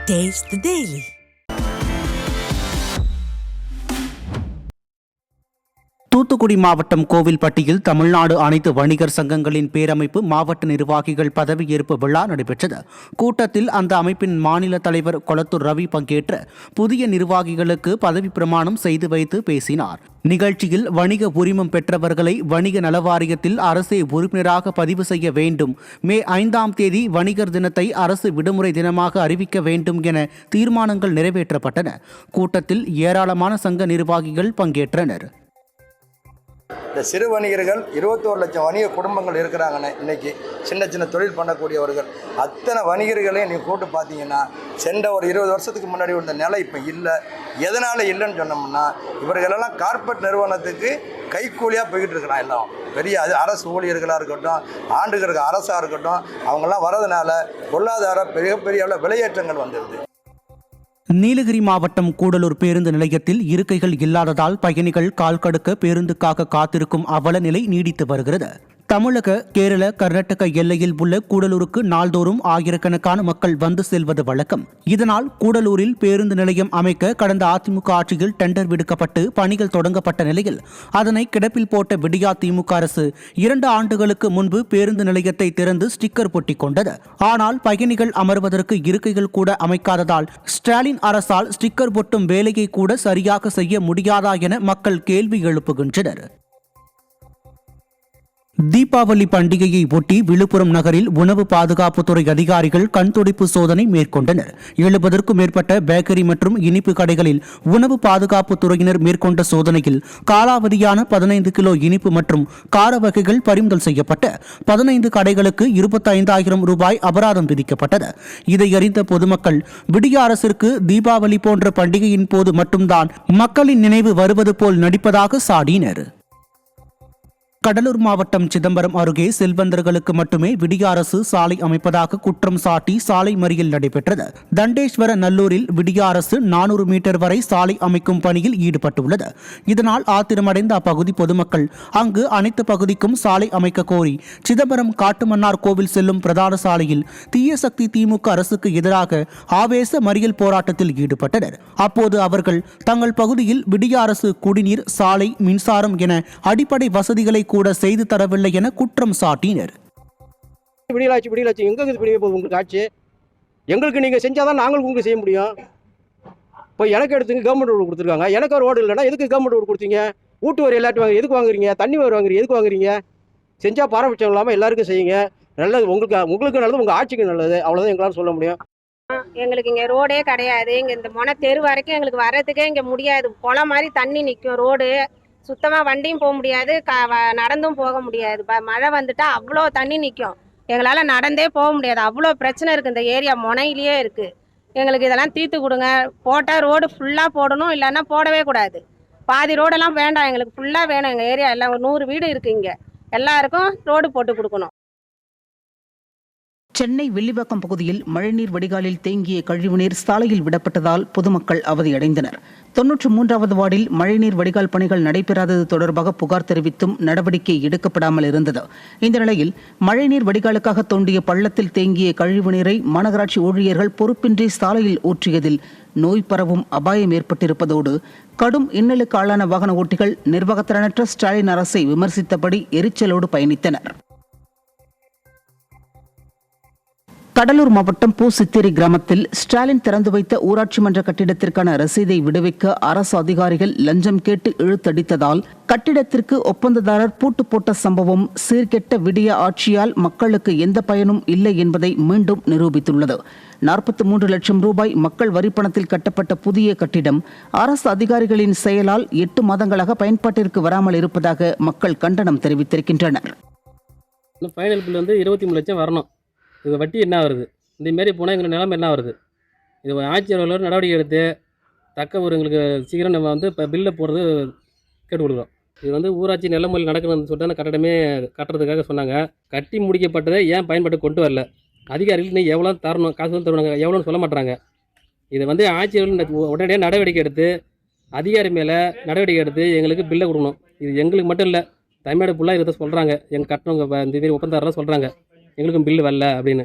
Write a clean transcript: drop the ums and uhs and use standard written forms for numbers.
Taste the Daily. Thoothukudi மாவட்டம் கோவில்பட்டியில் தமிழ்நாடு அனைத்து வணிகர் சங்கங்களின் பேரமைப்பு மாவட்ட நிர்வாகிகள் பதவியேற்பு விழா நடைபெற்றது. கூட்டத்தில் அந்த அமைப்பின் மாநில தலைவர் கொளத்தூர் ரவி பங்கேற்று புதிய நிர்வாகிகளுக்கு பதவி பிரமாணம் செய்து வைத்து பேசினார். நிகழ்ச்சியில் வணிக உரிமம் பெற்றவர்களை வணிக நலவாரியத்தில் அரசே உறுப்பினராக பதிவு செய்ய வேண்டும், மே 5ஆம் தேதி வணிகர் தினத்தை அரசு விடுமுறை தினமாக அறிவிக்க வேண்டும் என தீர்மானங்கள் நிறைவேற்றப்பட்டன. கூட்டத்தில் ஏராளமான சங்க நிர்வாகிகள் பங்கேற்றனர். இந்த சிறு வணிகர்கள் 21 லட்சம் வணிக குடும்பங்கள் இருக்கிறாங்கன்னு இன்றைக்கி சின்ன தொழில் பண்ணக்கூடியவர்கள் அத்தனை வணிகர்களையும் நீங்கள் கூட்டு பார்த்தீங்கன்னா சென்ற ஒரு 20 வருஷத்துக்கு முன்னாடி இருந்த நிலை இப்போ இல்லை. எதனால் இல்லைன்னு சொன்னோம்னா இவர்களெல்லாம் கார்ப்பரேட் நிறுவனத்துக்கு கைக்கூலியாக போய்கிட்டு இருக்கிறான். எல்லாம் பெரிய அரசு ஊழியர்களாக இருக்கட்டும், ஆண்டுகளுக்கு அரசாக இருக்கட்டும், அவங்கெல்லாம் வரதுனால பொருளாதார பெரிய அளவில் விலையேற்றங்கள் வந்துடுது. நீலகிரி மாவட்டம் கூடலூர் பேருந்து நிலையத்தில் இருக்கைகள் இல்லாததால் பயணிகள் கால் கடுக்க பேருந்துக்காக காத்திருக்கும் அவல நிலை நீடித்து வருகிறது. தமிழக, கேரள, கர்நாடக எல்லையில் உள்ள கூடலூருக்கு நாள்தோறும் ஆயிரக்கணக்கான மக்கள் வந்து செல்வது வழக்கம். இதனால் கூடலூரில் பேருந்து நிலையம் அமைக்க கடந்த அதிமுக ஆட்சியில் டெண்டர் விடுக்கப்பட்டு பணிகள் தொடங்கப்பட்ட நிலையில் அதனை கிடப்பில் போட்ட விடியா திமுக அரசு 2 ஆண்டுகளுக்கு முன்பு பேருந்து நிலையத்தை திறந்து ஸ்டிக்கர் ஒட்டிக் கொண்டது. ஆனால் பயணிகள் அமர்வதற்கு இருக்கைகள் கூட அமைக்காததால் ஸ்டாலின் அரசால் ஸ்டிக்கர் ஒட்டும் வேலையை கூட சரியாக செய்ய முடியாதா என மக்கள் கேள்வி எழுப்புகின்றனர். தீபாவளி பண்டிகையை ஒட்டி விழுப்புரம் நகரில் உணவு பாதுகாப்புத்துறை அதிகாரிகள் கண்துடைப்பு சோதனை மேற்கொண்டனர். 70க்கும் மேற்பட்ட பேக்கரி மற்றும் இனிப்பு கடைகளில் உணவு பாதுகாப்புத்துறையினர் மேற்கொண்ட சோதனையில் காலாவதியான 15 கிலோ இனிப்பு மற்றும் கார வகைகள் பறிமுதல் செய்யப்பட்ட 15 கடைகளுக்கு 25,000 ரூபாய் அபராதம் விதிக்கப்பட்டது. இதை அறிந்த பொதுமக்கள் விடிய அரசிற்கு தீபாவளி போன்ற பண்டிகையின் போது மட்டும்தான் மக்களின் நினைவு வருவது போல் நடிப்பதாக சாடினர். கடலூர் மாவட்டம் சிதம்பரம் அருகே செல்வந்தர்களுக்கு மட்டுமே விடிய அரசு சாலை அமைப்பதாக குற்றம் சாட்டி சாலை மறியல் நடைபெற்றது. தண்டேஸ்வர நல்லூரில் விடிய அரசு 400 மீட்டர் வரை சாலை அமைக்கும் பணியில் ஈடுபட்டுள்ளது. இதனால் ஆத்திரமடைந்த அப்பகுதி பொதுமக்கள் அங்கு அனைத்து பகுதிக்கும் சாலை அமைக்க கோரி சிதம்பரம் காட்டுமன்னார் கோவில் செல்லும் பிரதான சாலையில் தீய சக்தி திமுக அரசுக்கு எதிராக ஆவேச மறியல் போராட்டத்தில் ஈடுபட்டனர். அப்போது அவர்கள் தங்கள் பகுதியில் விடிய அரசு குடிநீர், சாலை, மின்சாரம் என அடிப்படை வசதிகளை கூட செய்து தரவில்லை என குற்றம் சாட்டினர். விடியலாச்சு எங்க உங்களுக்கு ஆட்சி? எங்களுக்கு நீங்க செஞ்சாதான் நாங்களும் உங்களுக்கு செய்ய முடியும். இப்போ எனக்கு எடுத்துங்க கவர்மெண்ட் ரோடு கொடுத்துருக்காங்க. எனக்கு ஒரு ரோடு இல்லைன்னா எதுக்கு கவர்மெண்ட் ரோடு கொடுத்தீங்க? வீட்டு வரி எல்லாத்தையும் வாங்க எதுக்கு வாங்குறீங்க? தண்ணி வரி வாங்குறீங்க எதுக்கு வாங்குறீங்க? செஞ்சா பாரபட்சம் இல்லாமல் எல்லாருக்கும் செய்யுங்க. நல்லது, உங்களுக்கு நல்லது, உங்க ஆட்சிக்கு நல்லது. அவ்வளோதான் எங்களால் சொல்ல முடியும். எங்களுக்கு இங்கே ரோடே கிடையாது. இங்கே இந்த மொன தெரு வரைக்கும் எங்களுக்கு வர்றதுக்கே இங்கே முடியாது. குளம் மாதிரி தண்ணி நிற்கும். ரோடு சுத்தமாக வண்டியும் போக முடியாது, நடந்தும் போக முடியாது. மழை வந்துட்டா அவ்வளோ தண்ணி நிற்கும். எங்களால் நடந்தே போக முடியாது. அவ்வளோ பிரச்சனை இருக்குது. இந்த ஏரியா முனையிலேயே இருக்குது. எங்களுக்கு இதெல்லாம் தீர்த்து கொடுங்க. போட்டால் ரோடு ஃபுல்லாக போடணும், இல்லைன்னா போடவே கூடாது. பாதி ரோடெல்லாம் வேண்டாம், எங்களுக்கு ஃபுல்லாக வேணும். எங்கள் ஏரியா எல்லாம் ஒரு 100 வீடு இருக்குது. இங்கே எல்லாருக்கும் ரோடு போட்டு கொடுக்கணும். சென்னை வில்லிவாக்கம் பகுதியில் மழைநீர் வடிகாலில் தேங்கிய கழிவுநீர் சாலையில் விடப்பட்டதால் பொதுமக்கள் அவதியடைந்தனர். 93வது வார்டில் மழைநீர் வடிகால் பணிகள் நடைபெறாதது தொடர்பாக புகார் தெரிவித்தும் நடவடிக்கை எடுக்கப்படாமல் இருந்தது. இந்த நிலையில் மழைநீர் வடிகாலுக்காக தோண்டிய பள்ளத்தில் தேங்கிய கழிவுநீரை மாநகராட்சி ஊழியர்கள் பொறுப்பின்றி சாலையில் ஊற்றியதில் நோய் பரவும் அபாயம் ஏற்பட்டிருப்பதோடு கடும் இன்னலுக்கு ஆளான வாகன ஓட்டிகள் நிர்வாகத்திறனற்ற ஸ்டாலின் அரசை விமர்சித்தபடி எரிச்சலோடு பயணித்தனர். கடலூர் மாவட்டம் பூசித்தேரி கிராமத்தில் ஸ்டாலின் திறந்து வைத்த ஊராட்சி மன்ற கட்டிடத்திற்கான ரசீதை விடுவிக்க அரசு அதிகாரிகள் லஞ்சம் கேட்டு இழுத்தடித்ததால் கட்டிடத்திற்கு ஒப்பந்ததாரர் பூட்டு போட்ட சம்பவம் சீர்கெட்ட விடிய ஆட்சியால் மக்களுக்கு எந்த பயனும் இல்லை என்பதை மீண்டும் நிரூபித்துள்ளது. 43 லட்சம் ரூபாய் மக்கள் வரிப்பணத்தில் கட்டப்பட்ட புதிய கட்டிடம் அரசு அதிகாரிகளின் செயலால் 8 மாதங்களாக பயன்பாட்டிற்கு வராமல் இருப்பதாக மக்கள் கண்டனம் தெரிவித்திருக்கின்றனர். ஃபைனல் பில் 23 லட்சம் வரணும். இது வட்டி என்ன வருது? இந்தமாரி போனால் எங்களுக்கு நிலைமை என்ன வருது? இது ஆட்சியாளர் நடவடிக்கை எடுத்து ஒரு எங்களுக்கு சீக்கிரம் நம்ம இப்போ பில்லை போடுறது கேட்டு கொடுக்குறோம். இது ஊராட்சி நிலமையில் நடக்கணும்னு சொல்லிட்டு அந்த கட்டடமே கட்டுறதுக்காக சொன்னாங்க. கட்டி முடிக்கப்பட்டதை ஏன் பயன்பாட்டு கொண்டு வரல? அதிகாரிகள் நீ எவ்வளோ தரணும், காசு தருவாங்க, எவ்வளோன்னு சொல்ல மாட்டாங்க. இதை ஆட்சியாளர் உடனடியாக நடவடிக்கை எடுத்து அதிகாரி மேலே நடவடிக்கை எடுத்து எங்களுக்கு பில்லை கொடுக்கணும். இது எங்களுக்கு மட்டும் இல்லை, தமிழ்நாடு ஃபுல்லாக இதை சொல்கிறாங்க. எங்கள் கட்டணவங்க இந்த ஒப்பந்தாரெலாம் சொல்கிறாங்க எங்களுக்கும் பில்லு வரல அப்படின்னு.